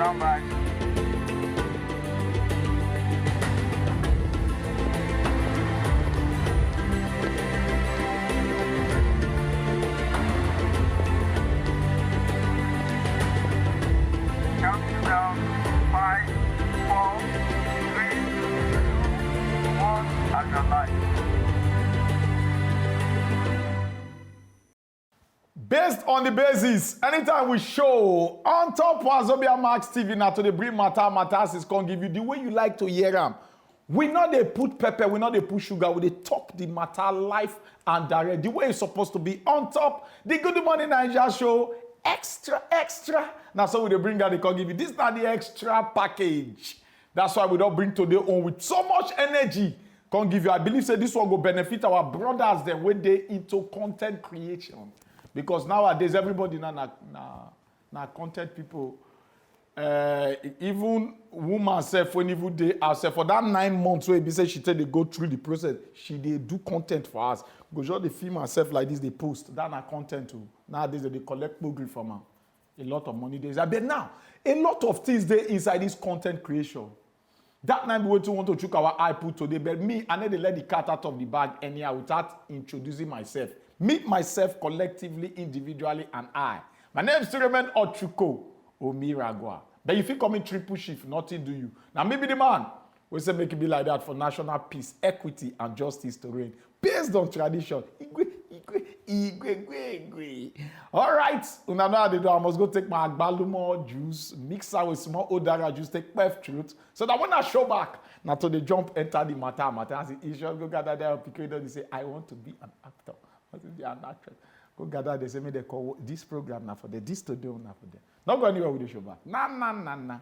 Stand by. Counting down. 5, 4, 3, 2, 1, and your life. Based on the basis, anytime we show on top Wazobia Max TV now to the bring matters is gonna give you the way you like to hear them. We not they put pepper, we not they put sugar, we they talk the matter live and direct. The way it's supposed to be on top. The Good Morning Nigeria show, extra. Now so we they bring out, they can give you. This is not the extra package. That's why we don't bring today on with so much energy. Can give you. I believe say this one will benefit our brothers then when they into content creation. Because nowadays, everybody na content people. Even woman self, when even they herself, for that 9 months where they say she tell they go through the process, she they do content for us. Go just they film herself like this, they post. That na content too. Nowadays, they collect boogie from her. A lot of money there. But now, a lot of things there inside this content creation. That night we want to check our eye put today, but me, I need to let the cat out of the bag anyhow without introducing myself. Meet myself collectively, individually, and I. My name still remain Ochuko Omiragwa. But if you come in triple shift, nothing do you. Now maybe the man we say make it be like that for national peace, equity, and justice to reign. Based on tradition. Igwe. All right. Una know how they do. I must go take my agbalumo juice, mix out with small odara juice, take pef truth. So that when I show back, now to the jump, enter the matter. I say, you should go gather there, they say, I want to be an actor. They are not go gather, they say, me they call this program now for the this to do now for them. Not go anywhere with the show back. Nah.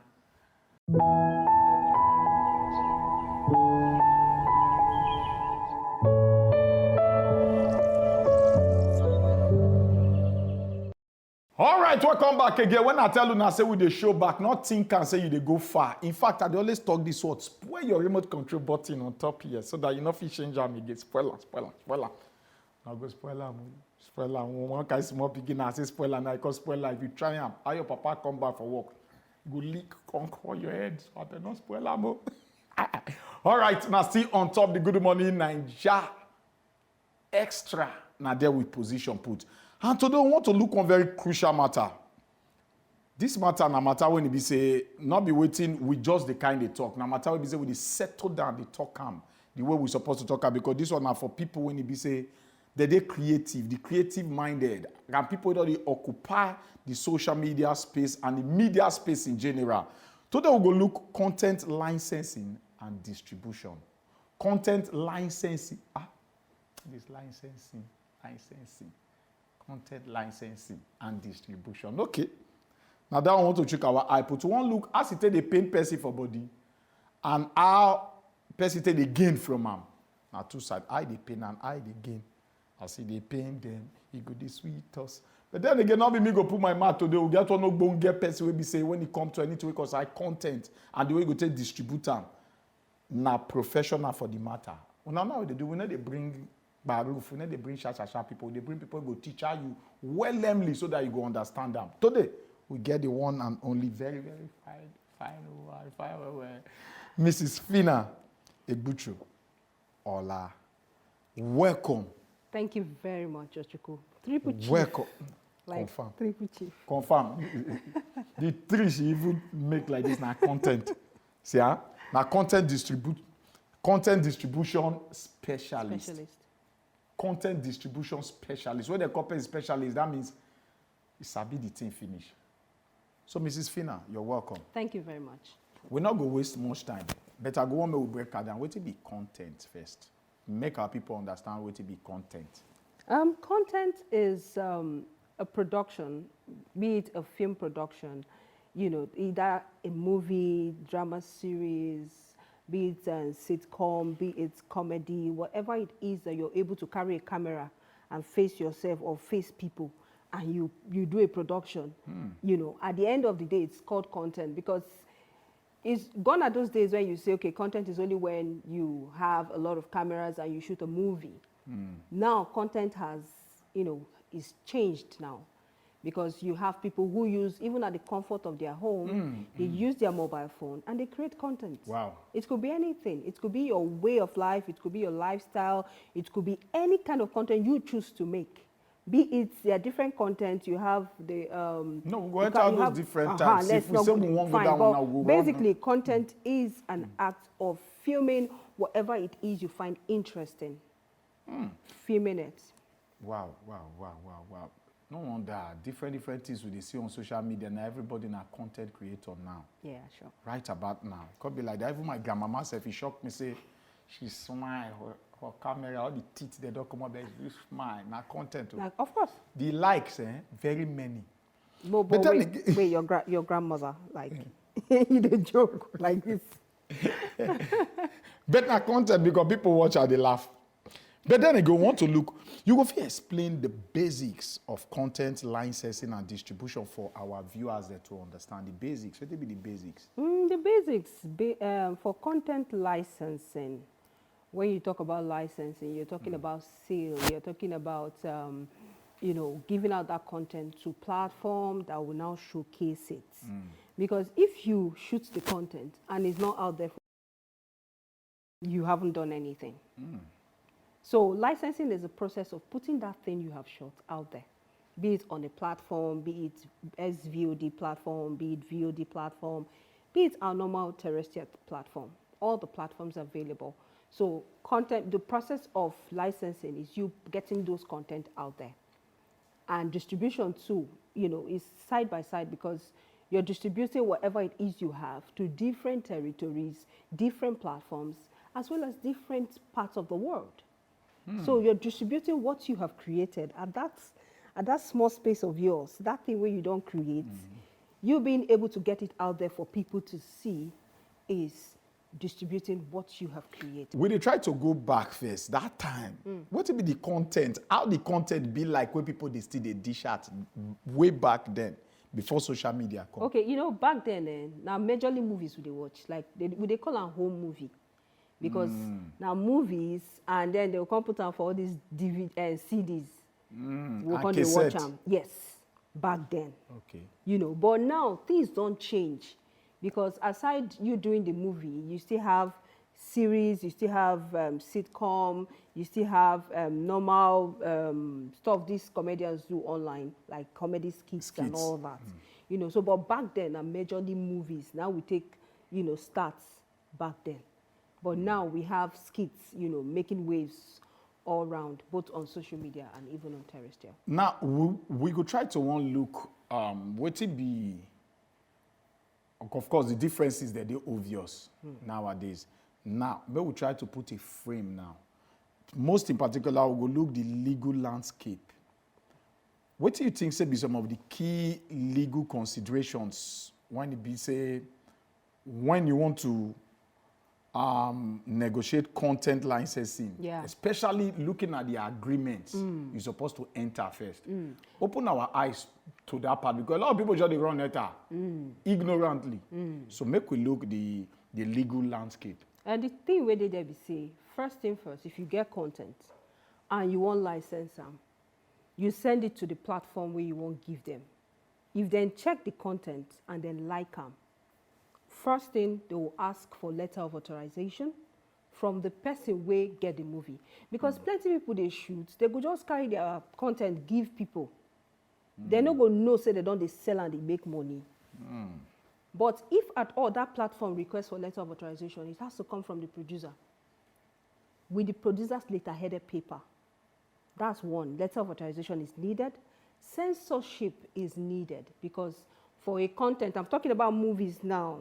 All right, welcome back again. When I tell you now, say with the show back, nothing can say you they go far. In fact, I always talk this word, spoil your remote control button on top here so that you know if you change them again. Spoiler. Now go spoiler. One guy small beginner, I say spoiler now because spoiler. If you try them, how your papa come back for work, go leak, conquer your head. So I better not spoiler more. All right, now see on top the Good Morning Nigeria extra. Now there with position put. And today we want to look on very crucial matter. This matter na matter when it be say, not be waiting with just the kind they talk. Now matter when it be say, we settle down, they talk calm. The way we're supposed to talk calm. Because this one now for people when it be say, they're creative, the creative minded. And people that they occupy the social media space and the media space in general. Today we go look content licensing and distribution. Content licensing. This licensing. Content licensing and distribution. Okay. Now that I want to check our eye. Put one look as it take the pain person for body and how person take the gain from them. Now two sides. I the pain and I the gain. I see the pain them. He go this sweet us. But then again, now me go put my mouth today. We get one no bone get person will be say when it come to anything because I content and the way you go take distribute them. Now professional for the matter. Now what they do, we know they bring Baruf, they bring sharp people. They bring people who go teach you well so that you go understand them. Today, we get the one and only very, very fine, Mrs. Phina Egbuchu. Hola. Welcome. Thank you very much, Ochuko. Triple chief. Welcome. Like confirm. Triple chief. Confirm. The three she even make like this now content. See, now content distribution specialist. Content distribution specialist. When they call it specialist, that means it's a bit the thing finish. So, Mrs. Phina, you're welcome. Thank you very much. We're not going to waste much time. But I go on, we'll break it down. What to be content first? Make our people understand what to be content. Content is a production, be it a film production, you know, either a movie, drama series, be it a sitcom, be it comedy, whatever it is that you're able to carry a camera and face yourself or face people and you do a production, you know, at the end of the day, it's called content, because it's gone are those days when you say, okay, content is only when you have a lot of cameras and you shoot a movie. Now, content has, you know, is changed now, because you have people who use, even at the comfort of their home, they use their mobile phone and they create content. Wow. It could be anything. It could be your way of life. It could be your lifestyle. It could be any kind of content you choose to make. Be it there are different content. You have the No, we'll go into all those different types. Let's If we not say go we won't go fine, down, but now we'll basically, content is an act of filming whatever it is you find interesting. Filming it. Wow. No wonder different things we dey see on social media. Now everybody na content creator now. Yeah, sure. Right about now. Could be like that. Even my grandmama self, he shocked me, say, she smile, her camera, all the teeth, they don't come up, she smile. Now content. Like, of course. The likes, very many. But then wait, your grandmother, like, you dey joke like this. But now content, because people watch how they laugh. But then again, want to look, you will explain the basics of content licensing and distribution for our viewers there to understand the basics. What will be the basics? The basics for content licensing. When you talk about licensing, you're talking about sale. You're talking about you know, giving out that content to platform that will now showcase it. Because if you shoot the content and it's not out there, you haven't done anything. So licensing is a process of putting that thing you have shot out there, be it on a platform, be it SVOD platform, be it VOD platform, be it our normal terrestrial platform, all the platforms available. So content, the process of licensing is you getting those content out there. And distribution too, you know, is side by side, because you're distributing whatever it is you have to different territories, different platforms, as well as different parts of the world. So you're distributing what you have created at that small space of yours, that thing where you don't create. You being able to get it out there for people to see is distributing what you have created. We dey try to go back first. That time, what will be the content? How the content be like when people they still they dish out way back then, before social media come? Okay, you know, back then, now majorly movies we they watch, like they call a home movie. Because now movies, and then they'll come put on for all these DVD and CDs. We'll come to watch them. Yes, back then. Okay. You know, but now things don't change. Because aside you doing the movie, you still have series, you still have sitcom, you still have normal stuff these comedians do online, like comedy skits and all that. You know, so but back then, majorly movies. Now we take, you know, starts back then. But now we have skits, you know, making waves all around, both on social media and even on terrestrial. Now, we could try to one look, what it be, of course, the differences that they're obvious nowadays. Now, but we try to put a frame now. Most in particular, we'll look the legal landscape. What do you think say be some of the key legal considerations when it be say, when you want to negotiate content licensing, especially looking at the agreements you're supposed to enter first. Open our eyes to that part, because a lot of people just run it ignorantly. So make we look the legal landscape. And the thing where they be say, first thing first, if you get content and you want license them, you send it to the platform where you want give them. If then check the content and then like them, first thing, they will ask for letter of authorization from the person where get the movie. Because plenty of people they shoot, they could just carry their content, give people. They're not going to know, say they don't they sell and they make money. But if at all that platform requests for letter of authorization, it has to come from the producer. With the producer's letterheaded paper. That's one. Letter of authorization is needed. Censorship is needed, because for a content, I'm talking about movies now,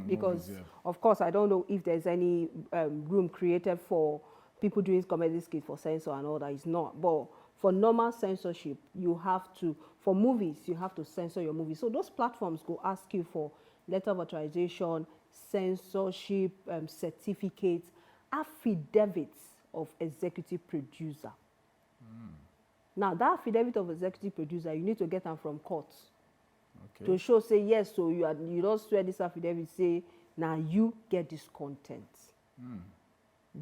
because movies, of course I don't know if there's any room created for people doing comedy skits for censor and all that. It's not. But for normal censorship, you have to, for movies, you have to censor your movie. So those platforms go ask you for letter of authorization, censorship certificates, affidavits of executive producer. Now, that affidavit of executive producer, you need to get them from court Okay. to show, say, yes, so you don't swear this affidavit, say, now you get this content.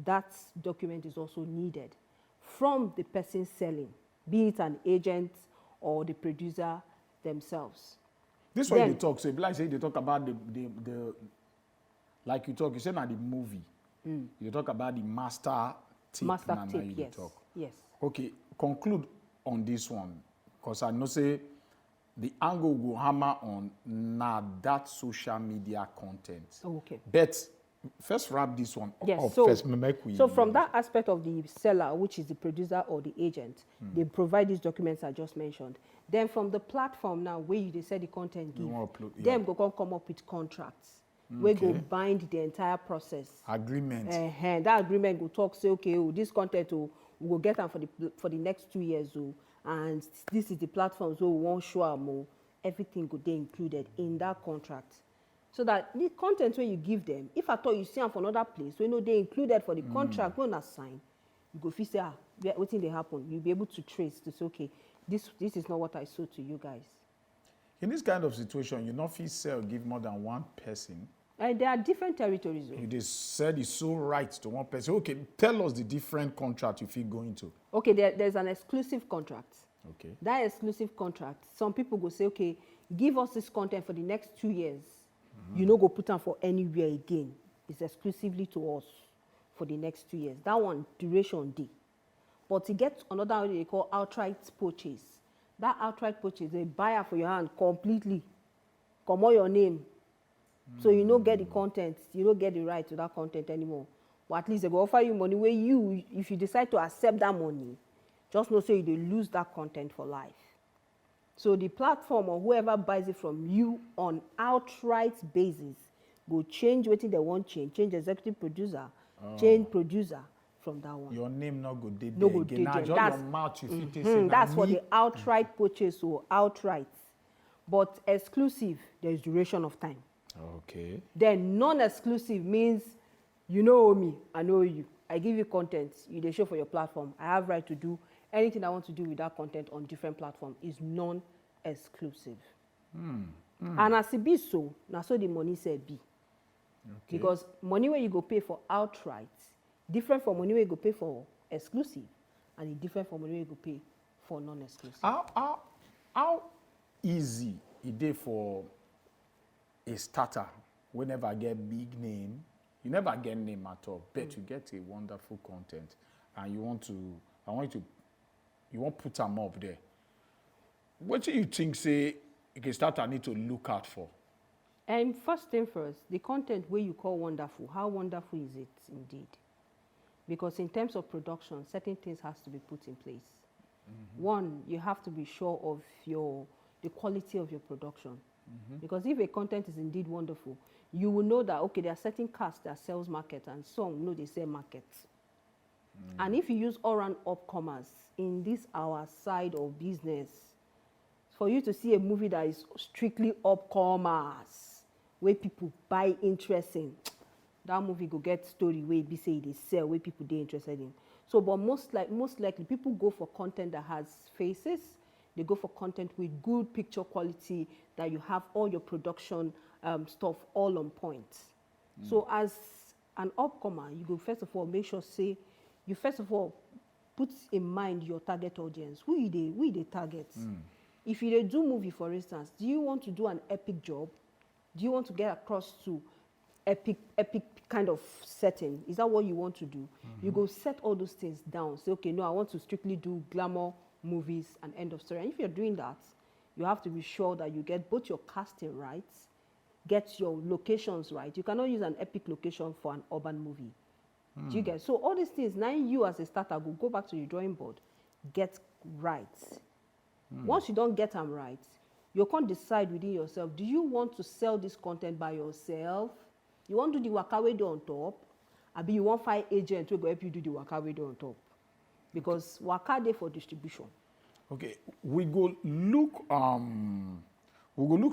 That document is also needed from the person selling, be it an agent or the producer themselves. This one Then- they talk, so if like say they talk about the like you say now the movie. You talk about the master tape. Master now tape, you dey yes. talk. Yes. Okay, conclude on this one. Because I know say the angle will hammer on that social media content. Okay. But first wrap this one Yes, up so, first. Make we so from that aspect of the seller, which is the producer or the agent, they provide these documents I just mentioned. Then from the platform now, where they say the content give, want upload, them go come up with contracts, where go Okay. bind the entire process. agreement. That agreement will talk, say, okay, oh, this content, oh, we will get them for the next 2 years, oh, and this is the platform, so we won't show them, oh, everything could be included in that contract. So that the content when you give them, if I thought you see them from another place, so you know they included for the contract, when I sign, you go feel say, what thing they happen, you'll be able to trace to say, okay, this is not what I sold to you guys. In this kind of situation, you not feel sell give more than one person. And there are different territories. Oh. You just said it's so right to one person. Okay, tell us the different contract you feel going to. Okay, there's an exclusive contract. Okay. That exclusive contract, some people go say, okay, give us this content for the next 2 years. You no go put them for anywhere again. It's exclusively to us for the next 2 years. That one, duration day. But to get another one they call outright purchase. That outright purchase, they buy it for your hand completely. Come on your name. So you don't get the content, you don't get the right to that content anymore. But at least they go offer you money where you, if you decide to accept that money, just know so you dey lose that content for life. So the platform or whoever buys it from you on outright basis go change wetin they want change executive producer, change producer from that one. Your name not go dey No there go again. dey Now there. just That's- your mouth you fit say na That's for me. the outright purchase or outright. But exclusive, there is duration of time. Okay. Then non-exclusive means you know me, I know you. I give you content, you dey show for your platform. I have right to do anything I want to do with that content on different platforms. Is non-exclusive. And as it be so, now so the money say be. Okay. Because money where you go pay for outright, different from money where you go pay for exclusive, and it different from money where you go pay for non-exclusive. How easy it is for a starter whenever I get big name, you never get name at all, but you get a wonderful content and you want put them up there. What do you think say a starter need to look out for? And first thing first, the content where you call wonderful, how wonderful is it indeed? Because in terms of production, certain things has to be put in place. One, you have to be sure of the quality of your production. Because if a content is indeed wonderful, you will know that, okay, there are certain casts that sells market and some know they sell market. And if you use all-round upcomers in this our side of business, for you to see a movie that is strictly upcomers, where people buy interest in, that movie go get story where be say they sell, where people they interested in. So, but most likely, people go for content that has faces. They go for content with good picture quality, that you have all your production stuff all on point. So, as an upcomer, you go first of all make sure say you first of all put in mind your target audience. Who they target? If you dey do movie, for instance, do you want to do an epic job? Do you want to get across to epic kind of setting? Is that what you want to do? You go set all those things down. Say, okay, no, I want to strictly do glamour movies and end of story. And if you're doing that, you have to be sure that you get both your casting right, get your locations right. You cannot use an epic location for an urban movie. Do you get? So all these things, now you as a starter go back to your drawing board, get right. Once you don't get them right, you can't decide within yourself, do you want to sell this content by yourself? You want to do the waka wey dey on top? Abi you want find agent who go help you do the waka wey dey on top? Because waka dey for distribution. Okay, we go look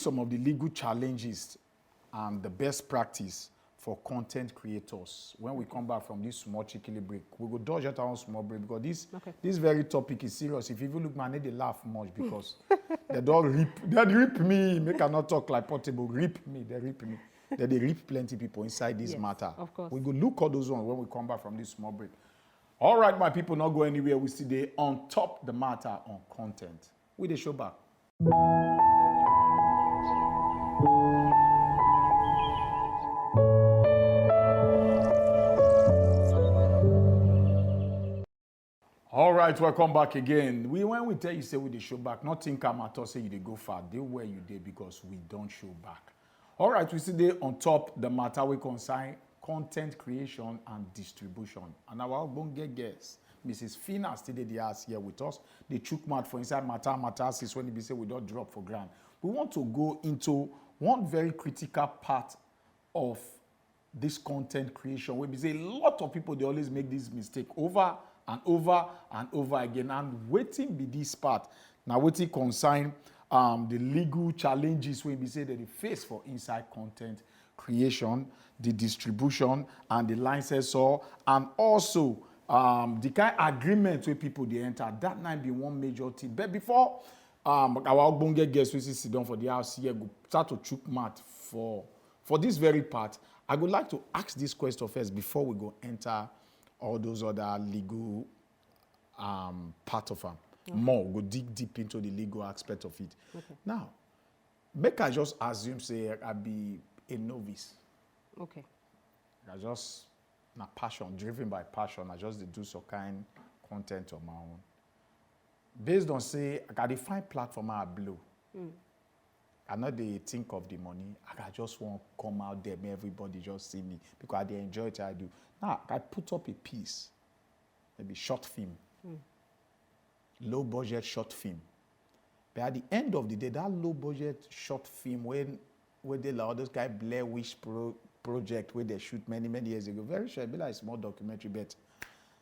some of the legal challenges and the best practice for content creators. When we come back from this small chickily break, we go dodge at our small break because this very topic is serious. If you even look, man, they laugh much because they rip me. Make I not talk like Portable. Rip me. They rip me. They rip plenty people inside this matter. Of course. We go look all those ones when we come back from this small break. All right, my people, not go anywhere. We still there on top the matter on content. We the show back. All right, welcome back again. When we tell you say we the show back, not think I'm at all say you they go far. They where you did because we don't show back. All right, we see there on top the matter we concern content creation and distribution. And our ogbonge guest, Mrs. Phina, still the ass here with us. The chook mat for inside matter is when we say we don't drop for ground. We want to go into one very critical part of this content creation where we say a lot of people they always make this mistake over and over and over again. And waiting be this part. Now waiting concern the legal challenges where we say that they face for inside content creation, the distribution and the licensor, and also the kind of agreement where people they enter. That might be one major thing. But before our ogbonge guest we sit down for the house here, go start to chook mat for this very part, I would like to ask this question first before we go enter all those other legal part of them. More, go dig deep into the legal aspect of it. Okay. Now, make I just assume, say, I be a novice. Okay. I just, na passion, driven by passion, I just do some kind content on my own. Based on, say, I got to find platform I blow. I know they think of the money. I just want to come out there, make everybody just see me because they enjoy it I do. Now, I put up a piece, maybe short film, low budget short film. But at the end of the day, that low budget short film, when they allow this guy Blair Witch project where they shoot many years ago, very sure, be like a small documentary, but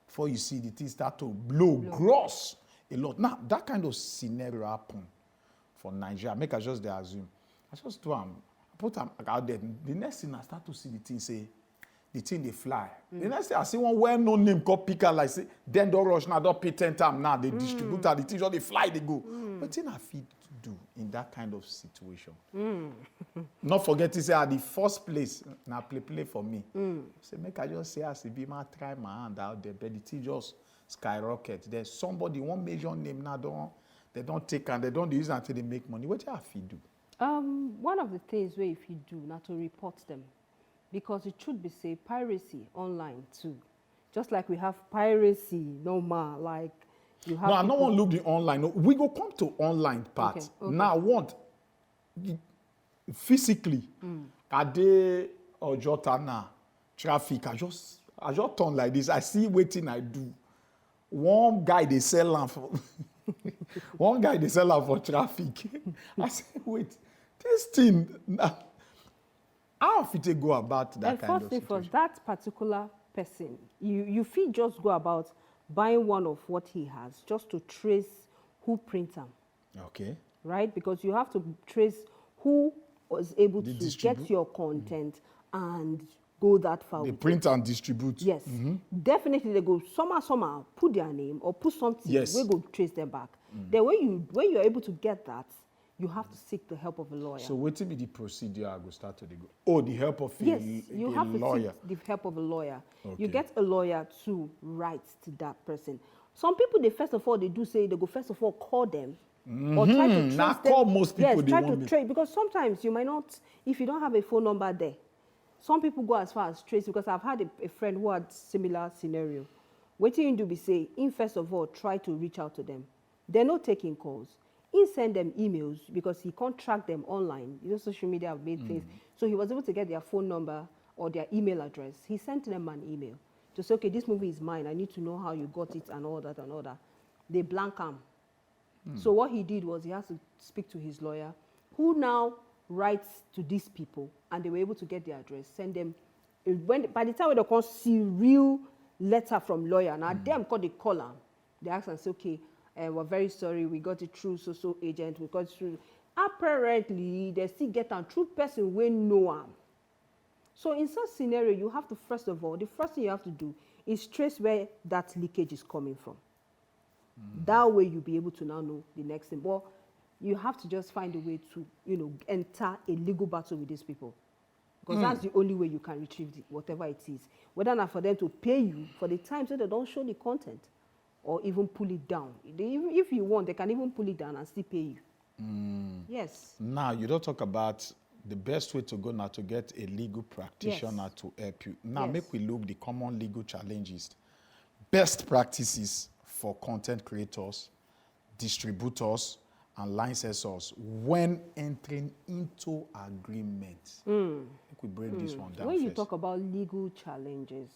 before you see the thing start to blow gross a lot. Now, that kind of scenario happen for Nigeria. Make I just assume. I just do I put them out there. The next thing I start to see the thing say, the thing they fly. The next thing I see one well-known name called Picker, like say, then don't rush now, don't pay 10 times now. They distribute the thing, just they fly, they go. What thing I feel to do in that kind of situation? Not forget to say at the first place, now play for me. Say, make I just say, as be my try my hand out there, but the thing just skyrocket. There's somebody, one major name now, they don't take and they don't use it until they make money. What do you have to do? One of the things where if you do, not to report them. Because it should be, say, piracy online too. Just like we have piracy normal, like you have. No, I don't want to look the online. No, we go come to online part. Okay. Now I want physically. I dey Ojota traffic. I just turn like this. I see waiting I do. One guy they sell am for one guy they sell am for traffic. I say, wait, this thing now. How fit they go about that kind of situation? For that particular person, you feel just go about buying one of what he has just to trace who print them. Okay. Right? Because you have to trace who was able to get your content and go that far. They print and distribute. Yes. Definitely they go somehow put their name or put something. Yes. We go trace them back. Then when you're able to get that, you have to seek the help of a lawyer. So what will be the procedure I go start to go? Oh, the help of yes, you have lawyer. To seek the help of a lawyer. Okay. You get a lawyer to write to that person. Some people, they first of all, they do say they go first of all call them or try to trace now them. call most people. Yes, they try want to trace because sometimes you might not, if you don't have a phone number there. Some people go as far as trace because I've had a friend who had similar scenario. What you do be say, in first of all, try to reach out to them. They're not taking calls. He sent them emails because he can't track them online. You know, social media have made things. So he was able to get their phone number or their email address. He sent them an email to say, okay, this movie is mine. I need to know how you got it and all that and all that. They blank him. So what he did was he has to speak to his lawyer, who now writes to these people, and they were able to get their address, send them. By the time they can see real letter from lawyer, now them call the caller. They ask and say, okay, we're very sorry, we got it through so agent, we got it through. Apparently, they still get a true person we know him. So in such scenario, you have to, first of all, the first thing you have to do is trace where that leakage is coming from. That way you'll be able to now know the next thing. But you have to just find a way to, enter a legal battle with these people. Because that's the only way you can retrieve whatever it is. Whether not for them to pay you for the time so they don't show the content or even pull it down. If you want, they can even pull it down and still pay you. Yes. Now, you don't talk about the best way to go now to get a legal practitioner to help you. Now, make we look the common legal challenges. Best practices for content creators, distributors, and licensors when entering into agreements. We break this one down When you first. talk about legal challenges,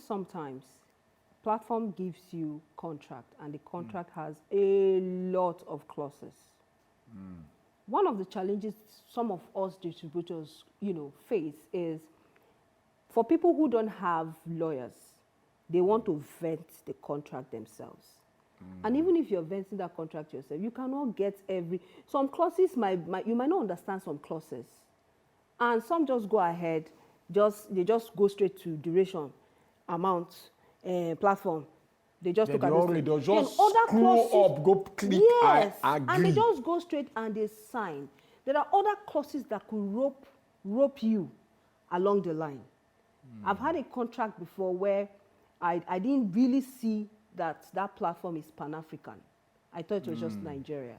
sometimes platform gives you contract and the contract has a lot of clauses. One of the challenges some of us distributors, face is for people who don't have lawyers, they want to vet the contract themselves. And even if you're venting that contract yourself, you cannot get some clauses you might not understand some clauses. And some just go ahead, they just go straight to duration, amount, platform. They just look at those things. Just screw up, go click, yes, I agree. and they just go straight and they sign. There are other clauses that could rope you along the line. I've had a contract before where I didn't really see that platform is Pan-African. I thought it was just Nigeria.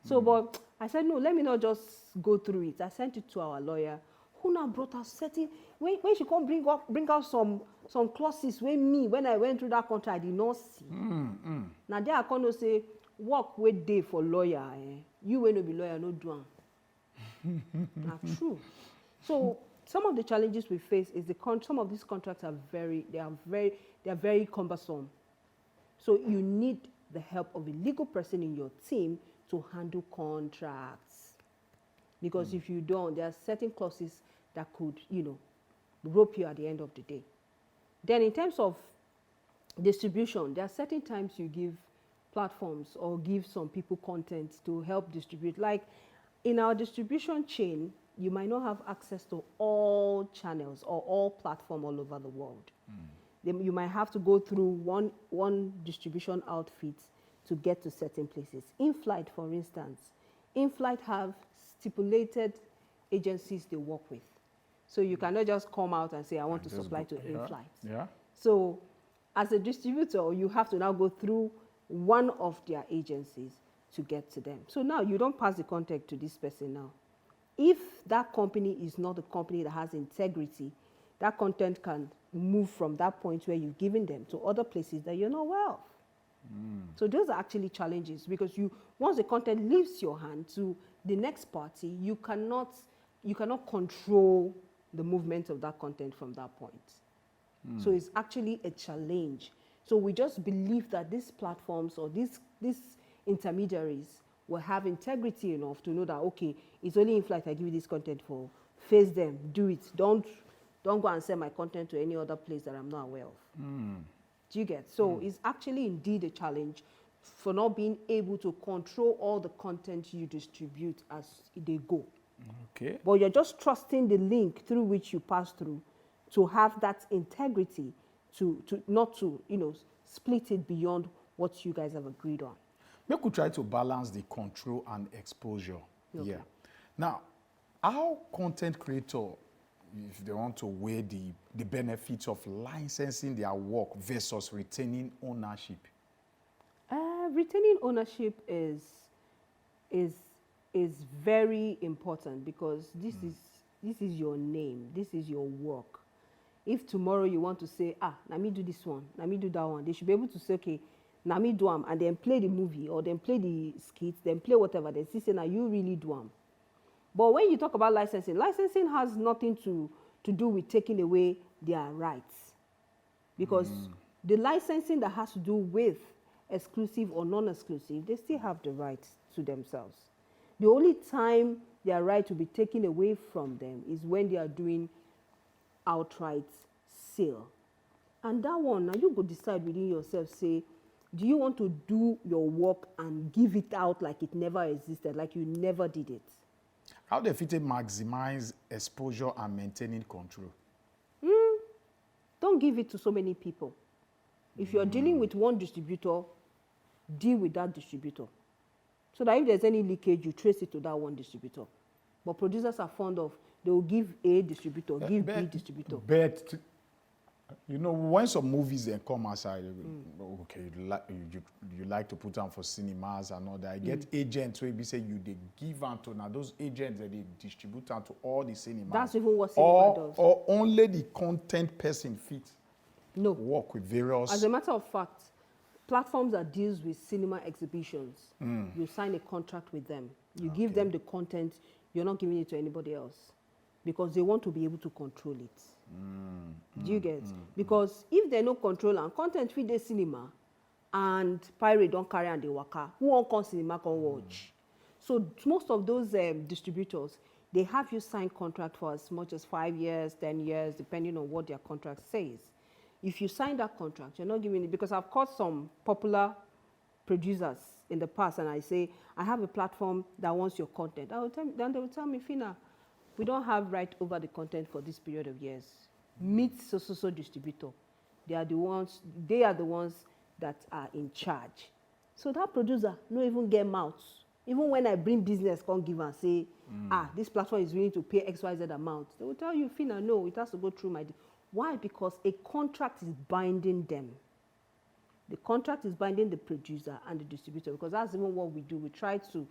So, but I said, no, let me not just go through it. I sent it to our lawyer, who now brought us when she come bring out some clauses when I went through that contract, I did not see. Now there I can't say, work with day for lawyer. You will not be lawyer, no do. Not true. So some of the challenges we face is some of these contracts are very cumbersome. So you need the help of a legal person in your team to handle contracts. Because if you don't, there are certain clauses that could, rope you at the end of the day. Then in terms of distribution, there are certain times you give platforms or give some people content to help distribute. Like in our distribution chain, you might not have access to all channels or all platforms all over the world. Then you might have to go through one distribution outfit to get to certain places. In-flight, for instance, in-flight have stipulated agencies they work with. So you cannot just come out and say, I want to supply to in-flight. Yeah. So as a distributor, you have to now go through one of their agencies to get to them. So now you don't pass the contact to this person now. If that company is not a company that has integrity, that content can move from that point where you've given them to other places that you're not aware of. So those are actually challenges because once the content leaves your hand to the next party, you cannot control the movement of that content from that point. So it's actually a challenge. So we just believe that these platforms or these intermediaries will have integrity enough to know that, okay, it's only in flight I give you this content for. Face them, do it. Don't go and send my content to any other place that I'm not aware of. Do you get? So it's actually indeed a challenge for not being able to control all the content you distribute as they go. Okay. But you're just trusting the link through which you pass through to have that integrity to not to, split it beyond what you guys have agreed on. Make we try to balance the control and exposure. Okay. Yeah. Now, how content creator, if they want to weigh the benefits of licensing their work versus retaining ownership? Retaining ownership is very important because this is your name, this is your work. If tomorrow you want to say, let me do this one, let me do that one, they should be able to say, okay, let me do them, and then play the movie or then play the skits, then play whatever. They say, now you really do them. But when you talk about licensing has nothing to do with taking away their rights. Because the licensing that has to do with exclusive or non-exclusive, they still have the rights to themselves. The only time their right will be taken away from them is when they are doing outright sale. And that one, now you go decide within yourself, say, do you want to do your work and give it out like it never existed, like you never did it? How they fit maximize exposure and maintaining control? Don't give it to so many people. If you're dealing with one distributor, deal with that distributor. So that if there's any leakage, you trace it to that one distributor. But producers are fond of, they will give A distributor, give B distributor. But, you know, when some movies then come outside, okay, you like to put them for cinemas and all that. I get agents where we say they give them to, now those agents that they distribute them to all the cinemas. That's even what cinema does. Or only the content person fit. No. Work with various. As a matter of fact, platforms that deals with cinema exhibitions, you sign a contract with them. You give them the content, you're not giving it to anybody else. Because they want to be able to control it. Do you get? Because if they no control and content feed the cinema and pirate don't carry and they waka, who won't come cinema can watch? So most of those distributors, they have you sign contract for as much as 5 years, 10 years, depending on what their contract says. If you sign that contract, you're not giving it, because I've caught some popular producers in the past and I say, I have a platform that wants your content. Then they will tell me, Phina, we don't have right over the content for this period of years. Meet so distributor. They are the ones that are in charge. So that producer no even get mouth. Even when I bring business, come give and say, this platform is willing to pay XYZ amount. They will tell you, Phina, no, it has to go through my... Why? Because a contract is binding them. The contract is binding the producer and the distributor, because that's even what we do. We try to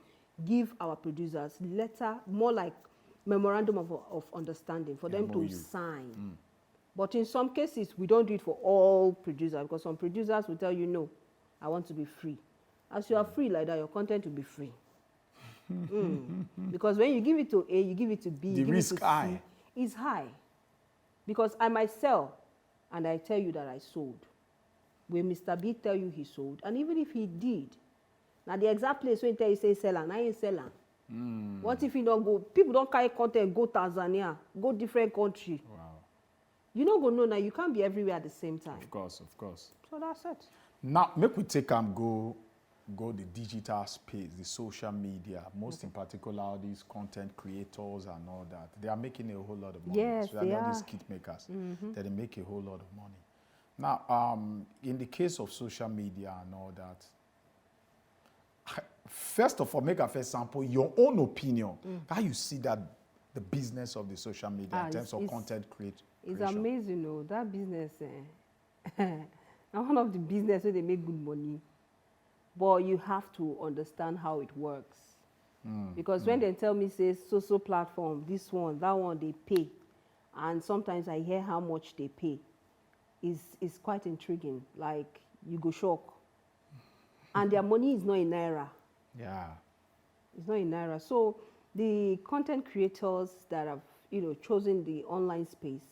give our producers letter, more like memorandum of understanding for them to sign. But in some cases, we don't do it for all producers, because some producers will tell you, no, I want to be free. As you are free like that, your content will be free. Because when you give it to A, you give it to B, the you give risk it to high. C, is high. Because I might sell, and I tell you that I sold. Will Mr. B tell you he sold? And even if he did, now the exact place where he tell you say sell, and I ain't selling. What if he don't go? People don't carry content, go Tanzania, go different country. Wow. You don't go, no, now you can't be everywhere at the same time. Of course, of course. So that's it. Now, make we take go the digital space, the social media, most in particular all these content creators and all that. They are making a whole lot of money. Yes, so they all are. these kit makers, that they make a whole lot of money. Now, in the case of social media and all that, first of all, make a first sample your own opinion. How you see that the business of the social media in terms of content creation? It's amazing, though. That business, now one of the business where they make good money. But you have to understand how it works. Because when they tell me, say, social platform, this one, that one, they pay. And sometimes I hear how much they pay. It's quite intriguing. Like, you go shock. And their money is not in Naira. Yeah. It's not in Naira. So the content creators that have, chosen the online space,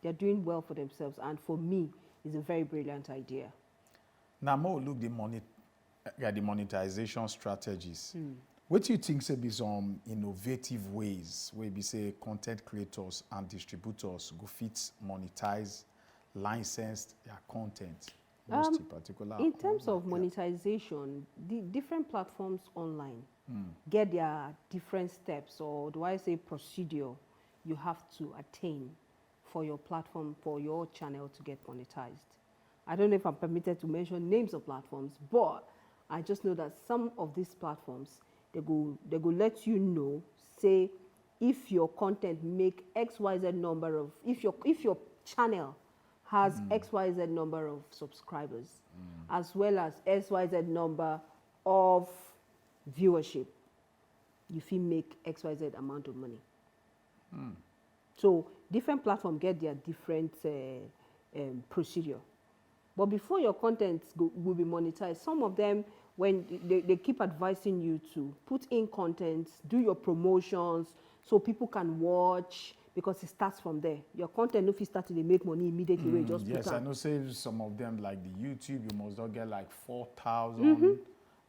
they're doing well for themselves. And for me, it's a very brilliant idea. Now, more look the monetization strategies. What do you think say be some innovative ways where we say content creators and distributors go fit monetize, license their content? Most in particular. In terms of monetization, the different platforms online get their different steps, or do I say procedure, you have to attain for your platform, for your channel to get monetized. I don't know if I'm permitted to mention names of platforms, but I just know that some of these platforms, they go let you know, say, if your content make XYZ number of, if your channel has XYZ number of subscribers, as well as XYZ number of viewership, you feel make XYZ amount of money. So different platforms get their different procedure. But before your content will be monetized, some of them, when they keep advising you to put in content, do your promotions so people can watch, because it starts from there. Your content, if you start to make money immediately, you just yes, put I know. Say some of them, like the YouTube, you must not get like 4,000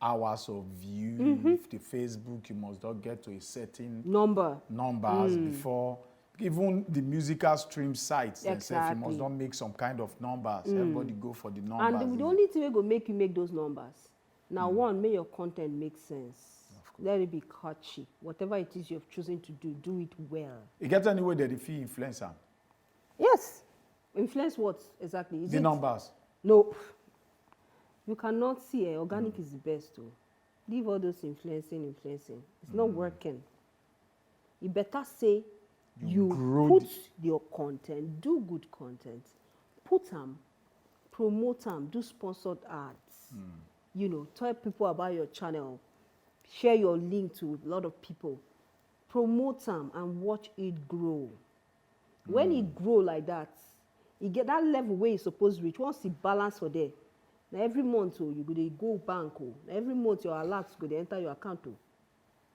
hours of view. If the Facebook, you must not get to a certain numbers before. Even the musical stream sites themselves, you must not make some kind of numbers. Everybody go for the numbers. And the only thing that will make you make those numbers, now one, make your content make sense. Of let it be catchy. Whatever it is you've chosen to do, do it well. You get any way that if you influence them? Yes. Influence what exactly? Is The it numbers. No. You cannot see organic is the best too. Leave all those influencing. It's not working. You better say you grow put your content, do good content, put them, promote them, do sponsored ads. You know, tell people about your channel, share your link to a lot of people, promote them and watch it grow. When it grow like that, you get that level where it's supposed to reach. Once it balance for there, now every month you go bank. Every month your alerts go enter your account.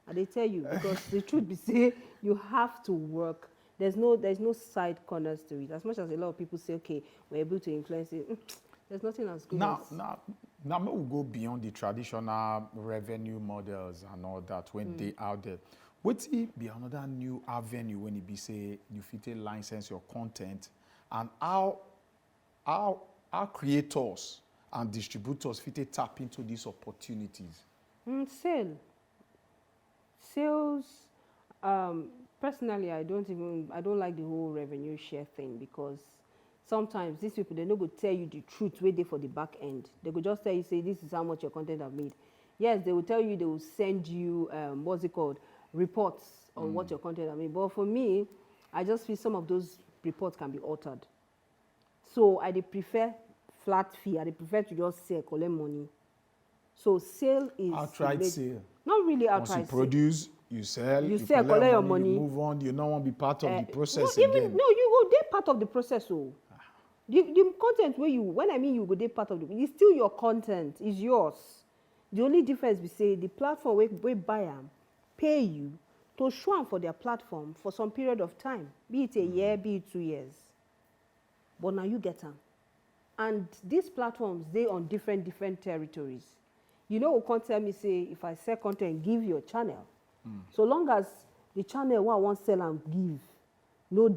And they tell you, because the truth be say, you have to work. There's no side corners to it. As much as a lot of people say, okay, we're able to influence it, there's nothing as good as... Now we'll go beyond the traditional revenue models and all that when they out there. What's it be another new avenue when it be say you fit license your content, and how creators and distributors fit tap into these opportunities? Sales, personally, I don't like the whole revenue share thing, because sometimes these people, they no go tell you the truth where they for the back end. They could just tell you, say, this is how much your content have made. Yes, they will tell you, they will send you, what's it called, reports on what your content have made. But for me, I just feel some of those reports can be altered. So I prefer flat fee. I prefer to just sell, collect money. So sale is... Outright sale. Not really outright sale. Once you produce, you sell, you collect your money. You move on. You don't want to be part of the process again. No, you go there part of the process. So the content where when I mean you go there part of it's still your content. It's yours. The only difference we say the platform where buy them pay you to show them for their platform for some period of time, be it a year, be it 2 years. But now you get them, and these platforms they on different territories. You know, who can't tell me say if I sell content, give your channel. So long as the channel one won't sell and give, no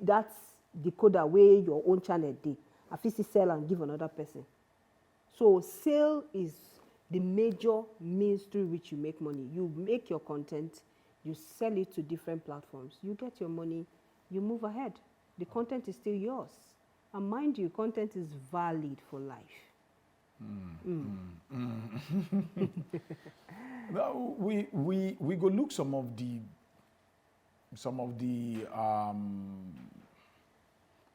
that's the coder where your own channel did. I feel sell and give another person. So sale is the major means through which you make money. You make your content, you sell it to different platforms, you get your money, you move ahead. The content is still yours. And mind you, content is valid for life. Now, we go look some of the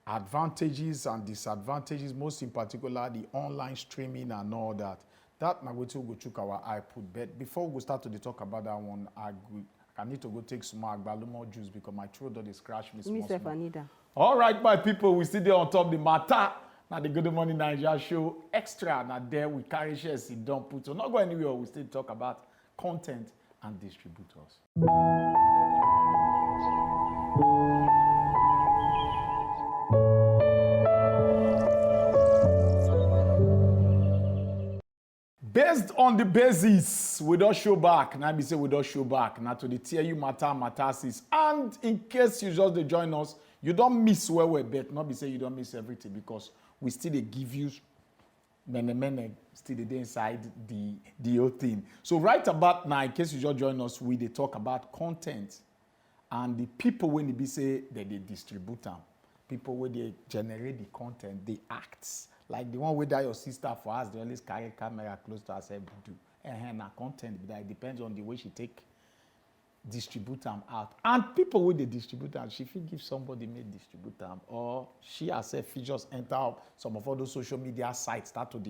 advantages and disadvantages, most in particular the online streaming and all that. That now we go check our iPod. But before we start to talk about that one, I need to go take some more agbalumo juice because my throat does scratch me small. All right, my people, we still there on top of the matter. Now the Good Morning Nigeria show extra. Now there we carry shares in don't put. So not go anywhere. We still talk about content and distributors. Based on the basis, we don't show back. Now, we say we don't show back. Now, to the tier you matters. And in case you just join us, you don't miss where we're bet. Not be say you don't miss everything, because we still they give you many still they inside the whole thing. So right about now, in case you just join us, we they talk about content and the people when they be say that they distribute them. People when they generate the content, they act. Like the one with that your sister for us, they always carry camera close to herself do. And her content, it depends on the way she take distribute them out. And people with the distribute them, she feel give somebody may distribute them, or she herself she just enter some of all those social media sites, start to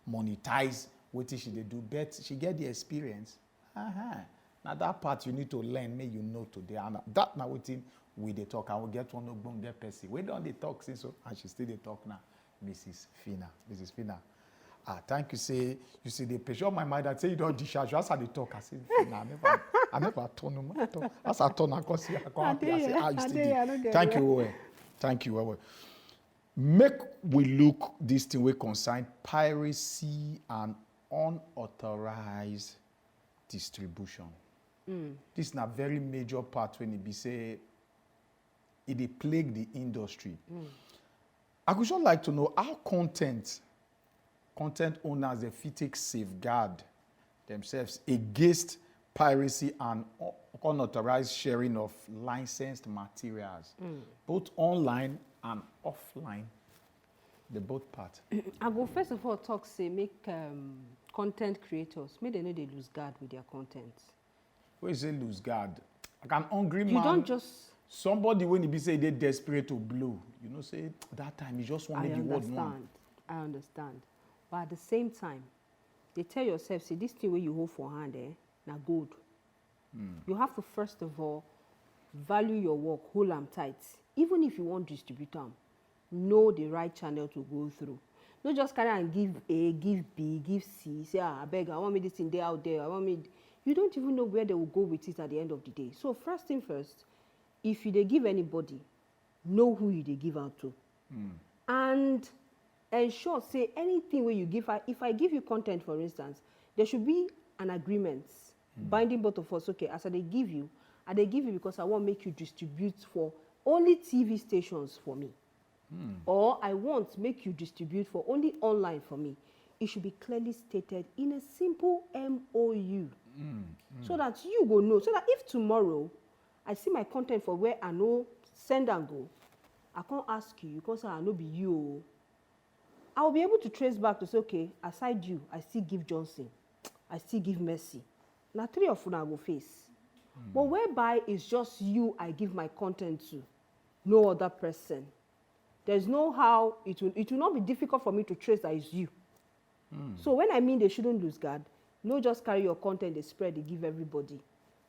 monetize what she they do. But she get the experience. Now that part you need to learn, may you know today. And that now waiting we they talk. I will get one of get person. We don't they talk since so, and she still they talk now. Mrs. Phina. Thank you. Say you see the pressure on my mind. I say you don't discharge. As I they talk, I say Phina, I never turn on my talk. As I turn, I say you still. Thank you, well. Thank you, well. Make we look this thing we consign piracy and unauthorized distribution. This is a very major part when it be say it plague the industry. I would just like to know how content owners they fit take safeguard themselves against piracy and unauthorized sharing of licensed materials, both online and offline. The both part. I go first of all talk say make content creators make they know they lose guard with their content. When you say lose guard, like an hungry man. You don't just. Somebody when he be say they desperate to blow, you know, say that time he just want to make the world one. I understand. But at the same time, they tell yourself, see, this thing where you hold for hand, now good. You have to first of all value your work, hold them tight. Even if you want to distribute them, know the right channel to go through. Not just carry and give A, give B, give C. Say, I beg, I want me this thing there out there. I want me. You don't even know where they will go with it at the end of the day. So first thing first, if you they give anybody, know who you they give out to, and ensure say anything where you give. If I give you content, for instance, there should be an agreement binding both of us. Okay, as I give you because I want to make you distribute for only TV stations for me. Or I want to make you distribute for only online for me. It should be clearly stated in a simple MOU. So that you go know. So that if tomorrow I see my content for where I know send and go, I can't ask you because I know be you. I will be able to trace back to say, okay, aside you, I still give Johnson. I still give Mercy. Now 3 of them I will face. But whereby it's just you I give my content to, no other person. There's no how, it will not be difficult for me to trace that it's you. So when I mean they shouldn't lose guard, no just carry your content, they spread, they give everybody.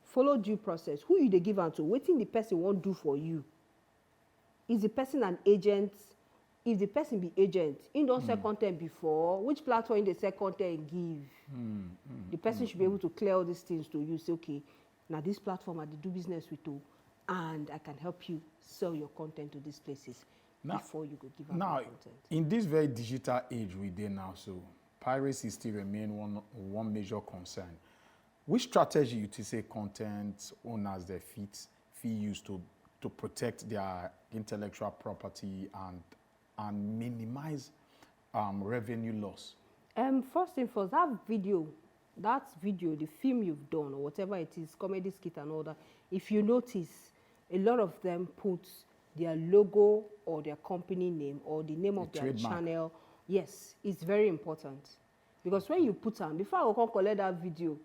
Follow due process. Who you they give out to? Waiting the person won't do for you. Is the person an agent? If the person be agent, in don't sell content before, which platform in the sell content give? The person should be able to clear all these things to you. Say, okay, now this platform I do business with you, and I can help you sell your content to these places before you go give out your content. In this very digital age we dey now, so piracy still remain one major concern. Which strategy you to say content owners they fit use to protect their intellectual property and minimize revenue loss? First thing first, that video, the film you've done or whatever it is, comedy skit and all that, if you notice, a lot of them put their logo or their company name or the name of their trademark. channel. Yes, it's very important. Because when you put them, before I go come collect that video,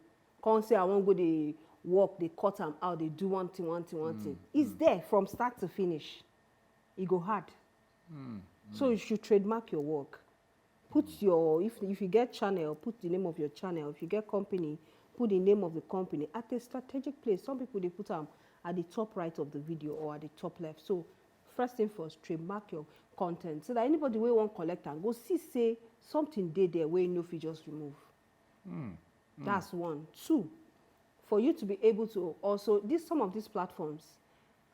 come say I won't go they work, they cut them out, they do one thing. It's there from start to finish. It go hard. So you should trademark your work. Put your, if you get channel, put the name of your channel. If you get company, put the name of the company at a strategic place. Some people, they put them at the top right of the video or at the top left. So first thing first, trademark your content so that anybody will want collect and go see say something there where you know if you just remove. That's one. Two, for you to be able to also, some of these platforms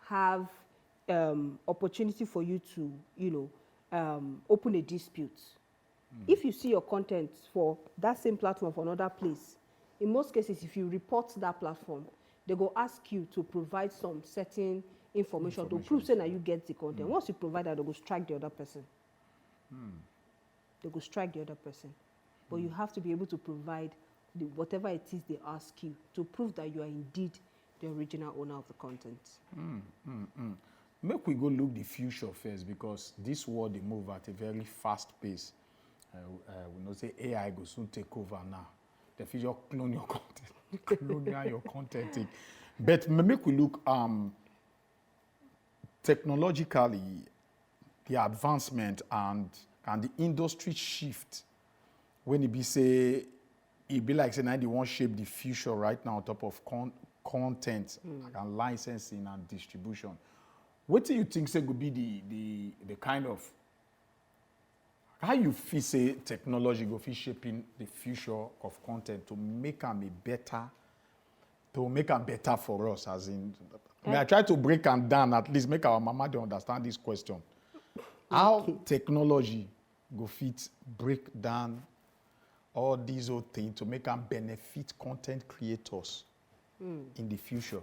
have opportunity for you to, open a dispute. If you see your content for that same platform for another place, in most cases, if you report that platform, they go ask you to provide some certain information to prove say that you get the content. Once you provide that, they go strike the other person. They go strike the other person. But you have to be able to provide whatever it is they ask you to prove that you are indeed the original owner of the content. Make we go look the future first, because this world they move at a very fast pace. We know say AI go soon take over now. The future clone your content, clone your content. But make we look technologically, the advancement and the industry shift. When it be say, it be like say now they want shape the future right now on top of content and licensing and distribution. What do you think say could be the kind of how you feel say technology go fit shaping the future of content to make them better for us, as in I try to break them down, at least make our mama they understand this question. How technology go fit break down all these old things to make them benefit content creators in the future?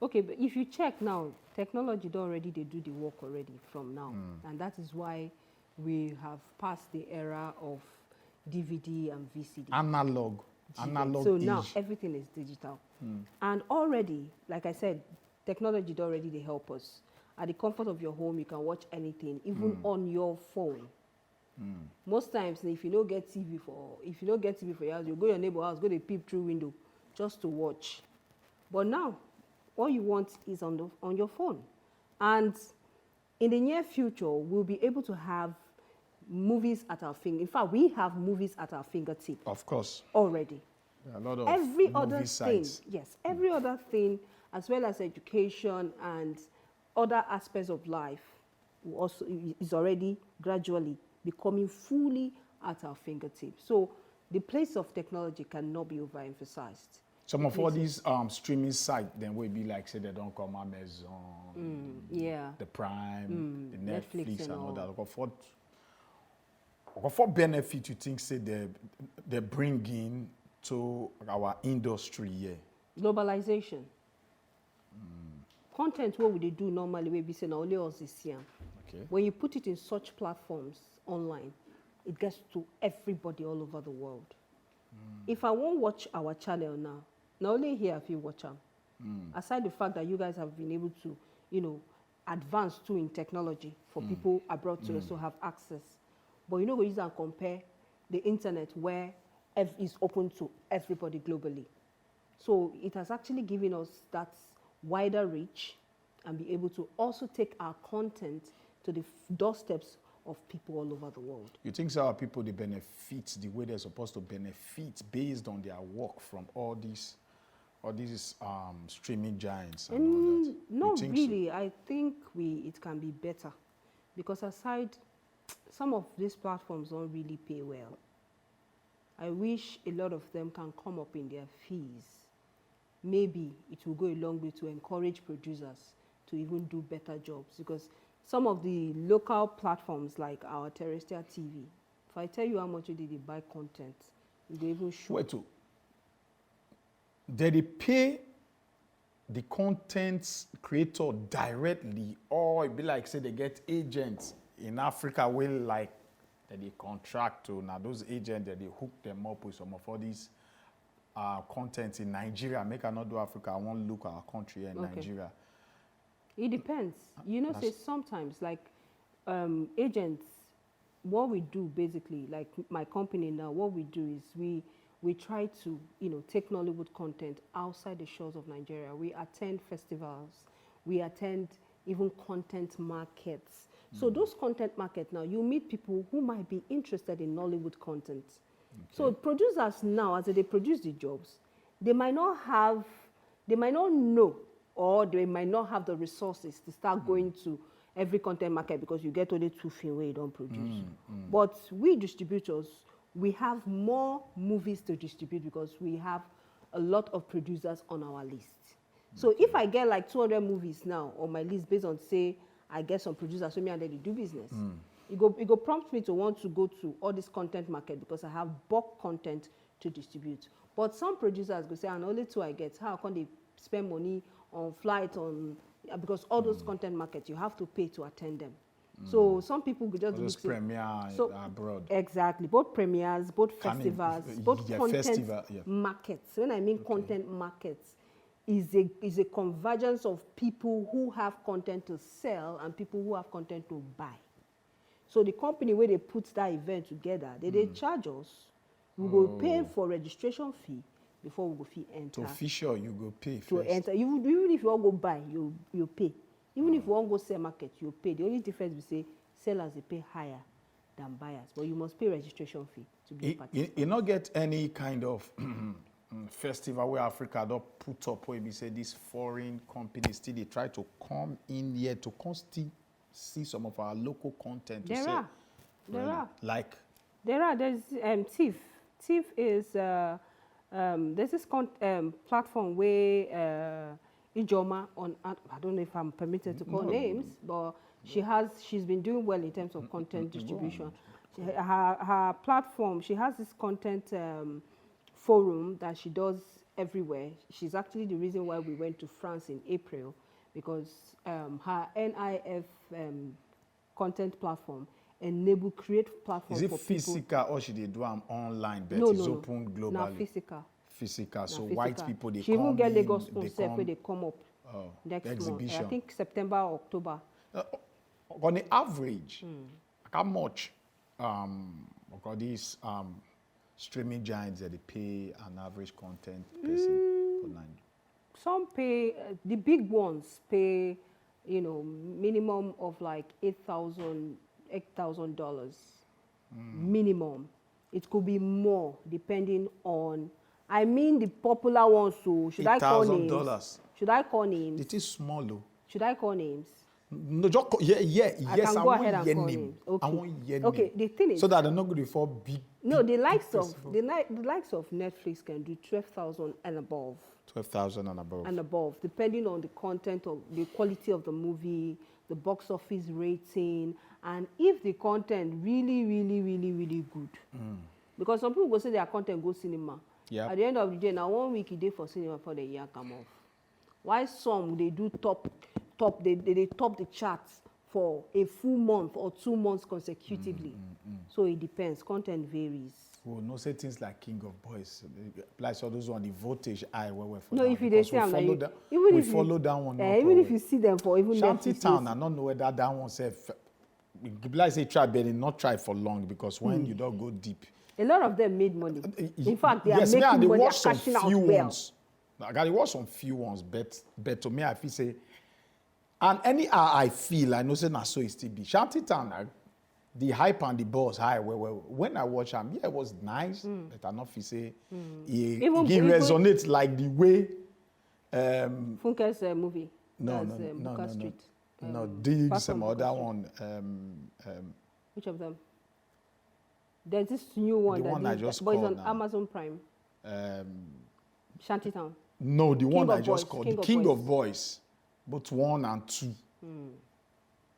Okay, but if you check now, technology already they do the work already from now, and that is why we have passed the era of DVD and VCD. Analog. Analog So now age. everything is digital. And already, like I said, technology already they help us. At the comfort of your home, you can watch anything, even on your phone. Most times, if you don't get TV for your house, you go your neighbor house, go to peep through window, just to watch. But now, all you want is on your phone, and in the near future, we'll be able to have movies at our finger. In fact, we have movies at our fingertip Of course. already. There are a lot of Every movie other sites. thing, yes, every other thing, as well as education and other aspects of life, also is already gradually becoming fully at our fingertips. So the place of technology cannot be overemphasized. Some of all these streaming sites, then will be like, say, they don't come Amazon, Yeah. the Prime, the Netflix Netflix, and and all all. that. What benefit you think, say, they bring in to our industry here? Globalization. Content, what would they do normally? We be saying only us this year. Okay. When you put it in such platforms online, it gets to everybody all over the world. If I won't watch our channel now, not only here if you watch them, aside the fact that you guys have been able to, advance too in technology for people abroad to also have access, but you know, we use and compare the internet where is open to everybody globally. So it has actually given us that wider reach and be able to also take our content to the doorsteps of people all over the world. You think so our people, they benefit the way they're supposed to benefit based on their work from all these streaming giants and all that? You Not think really. I think it can be better, because aside, some of these platforms don't really pay well. I wish a lot of them can come up in their fees. Maybe it will go a long way to encourage producers to even do better jobs, because some of the local platforms like our terrestrial TV, if I tell you how much they buy content, you go even show. Wait, to they pay the content creator directly, or it be like say they get agents in Africa will like that they contract to. Now those agents that they hook them up with some of all these content in Nigeria. Make I not do Africa, I won't look at our country in Okay. Nigeria. It depends. You know, say sometimes like agents, what we do basically, like my company now, what we do is we try to, take Nollywood content outside the shores of Nigeria. We attend festivals, we attend even content markets. So those content markets now, you meet people who might be interested in Nollywood content. So producers now, as they produce the jobs, they might not know, or they might not have the resources to start going to every content market, because you get only 2 films where you don't produce. But we distributors, we have more movies to distribute because we have a lot of producers on our list. So if I get like 200 movies now on my list based on, say, I get some producers with me and they do business, it go prompt me to want to go to all this content market because I have bulk content to distribute. But some producers go say, and only 2 I get, how can they spend money on flight, because all those content markets, you have to pay to attend them. So some people could just Those premiere abroad. Exactly, both premieres, both Canning- festivals, both yeah, content festival, yeah. markets. When I mean content markets, is a convergence of people who have content to sell and people who have content to buy. So the company where they put that event together, they charge us. We go pay for registration fee before we go fee enter. To official, you go pay To first. enter, even if you want go buy, you pay. Even if you want go sell market, you pay. The only difference we say sellers they pay higher than buyers, but you must pay registration fee to be a participant. You not get any kind of festival where Africa don't put up where we say these foreign companies still they try to come in here to still see some of our local content. To There say, are. There really, are. like There's TIFF. TIFF is there's this platform where Ijoma on, I don't know if I'm permitted to call names, but she's been doing well in terms of content distribution. Her platform, she has this content forum that she does everywhere. She's actually the reason why we went to France in April, because her NIF content platform enable, create platform Is it for physical or should they do them online? But people. it's No. open globally. Now physical. Physical. So Na white physical. people they She come even get in, Lagos they concept where come. they come up next month. exhibition. I think September or October. On the average, how much these streaming giants that they pay an average content person for Nigeria? Some pay, the big ones pay, you know, minimum of like $8,000 minimum. It could be more depending on, I mean the popular ones. So should I call names? $8,000. Should I call names? It is small though. Should I call names? No, just yes. I can go ahead and call name. names. Okay. I want your Okay, name. the thing is, So that they're not going to fall big. no, the likes of the likes of Netflix can do 12,000 and above. 12,000 and above. And above, depending on the content of the quality of the movie, the box office rating, and if the content really good. Because some people go say their content go cinema. Yep. At the end of the day, now 1 week a day for cinema for the year come off. Why some they do top, they top the charts for a full month or 2 months consecutively. So it depends. Content varies. Well, no say things like King of Boys, like so those on the voltage high where we're for. No, that, if you they because say I'm like, follow that, even we if follow you, that one. No even problem. if you see them for even Shanty Netflix, Town, I don't know whether that one say. Like say try, but not try for long because when you don't go deep. a lot of them made money. In fact, they are yes, making me, money, watch they're some cashing out few well. ones. I got to watch some few ones, but to me, I feel say, and any I feel, I know say na so it still be. Shanty Town, the hype and the buzz high. When I watch them, yeah, it was nice, but I not feel say it resonates like the way. Funke's movie. No, That's, no, Buka no. Street. No, Diggs, Apart some from other Buka one. Which of them? There's this new one The one I just but it's called on now. Amazon Prime. Shantytown. No, the one of I just Boys, called King the of King Boys. of Boys, both 1 and 2.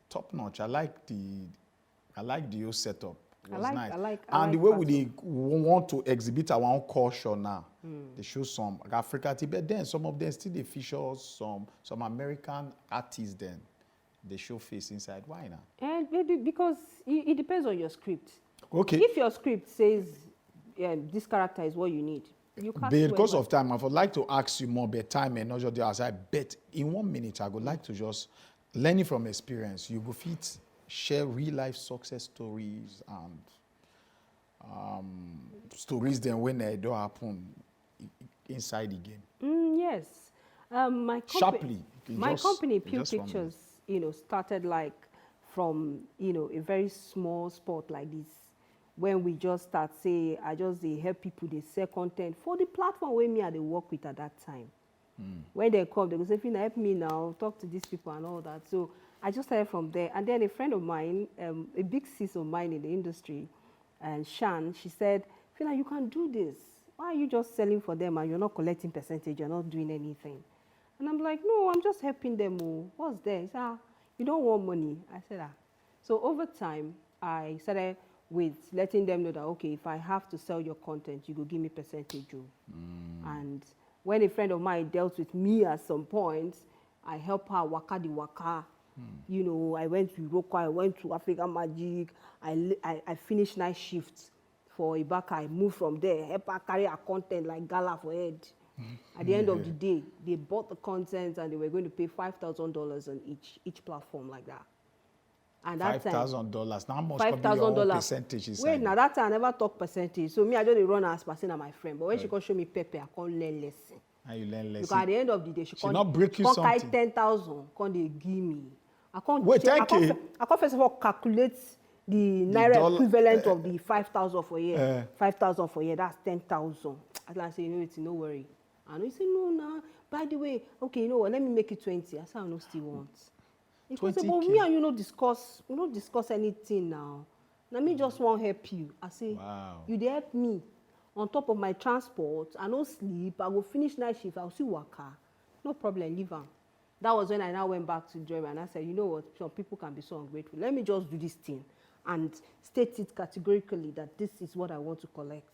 Top notch. I like the whole setup. It was nice. I like and the way part we want to exhibit our own culture now, they show some Africa, but then some of them still they feature some American artists. Then they show face inside. Why not? And maybe because it depends on your script. Okay. If your script says this character is what you need, you can't. Because of time, I would like to ask you more, but time and not just the outside. But in 1 minute, I would like to just learning from experience. You go fit share real life success stories and stories then when they don't happen inside the game. Yes. My company, Sharply. my company, Pew just 1 minute. Pictures, you know, started like from, you know, a very small spot like this. When we just start, say, they help people, they sell content for the platform where me and they work with at that time. When they come, they go say, Phina, help me now, talk to these people and all that. So I just started from there. And then a friend of mine, a big sis of mine in the industry, and Shan, she said, Phina, you can do this. Why are you just selling for them and you're not collecting percentage, you're not doing anything? And I'm like, no, I'm just helping them. Oh. What's there? He said, you don't want money. I said, So over time, I started with letting them know that, okay, if I have to sell your content, you go give me percentage. And when a friend of mine dealt with me at some point, I help her waka the waka. You know, I went to Iroko, I went to African Magic, I finished night shifts for Ibaka. I moved from there, help her carry her content like gala for head. At the end of the day, they bought the content and they were going to pay $5,000 on each platform like that. And that $5,000. Now much $5,000 percentage is. Wait, now that time I never talk percentage. So me, I just dey run as person and my friend. But when she come show me pepper, I can't learn lesson. And you learn lesson. Because at the end of the day, she not break you carry something. 10,000, can't they give me? I can't. Wait, check- 10K? I can't first of all calculate the naira dollar- equivalent of the 5,000 for a year. 5,000 for a year, that's 10,000. I say, you know, it's no worry. And he say, no, nah. By the way, okay, you know what? Let me make it 20. I say, I no still want. He say, but 20K? me and you no discuss anything now. Now me just want help you. I say, Wow. you dey help me on top of my transport. I no sleep. I go finish night shift. I'll see waka. No problem, leave am. That was when I now went back to Germany and I said, you know what? Some people can be so ungrateful. Let me just do this thing and state it categorically that this is what I want to collect.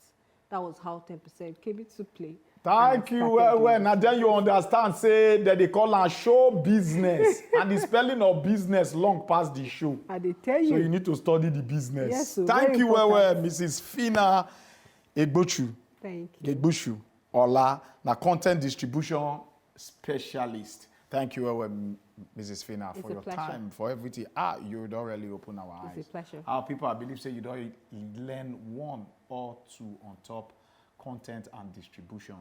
That was how 10% came into play. Thank you well. Now then you understand, say that they call am show business. And the spelling of business long past the show. I dey tell you. So you need to study the business. Yes, so Thank very you well, important. Mrs. Phina Egbuchu. Thank you. Egbuchu Ola, na content distribution specialist. Thank you well, Mrs. Phina, for a your pleasure. time, for everything. You don't really open our eyes. It's a pleasure. Our people, I believe, say you don't learn one or two on top content and distribution.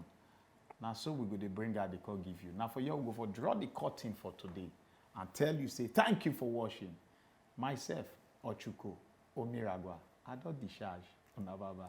Now, so we go to bring out the call give you. Now, for you, we go for draw the curtain for today and tell you, say, thank you for watching. Myself, Ochuko, Omiragwa, I don't discharge. Bye-bye.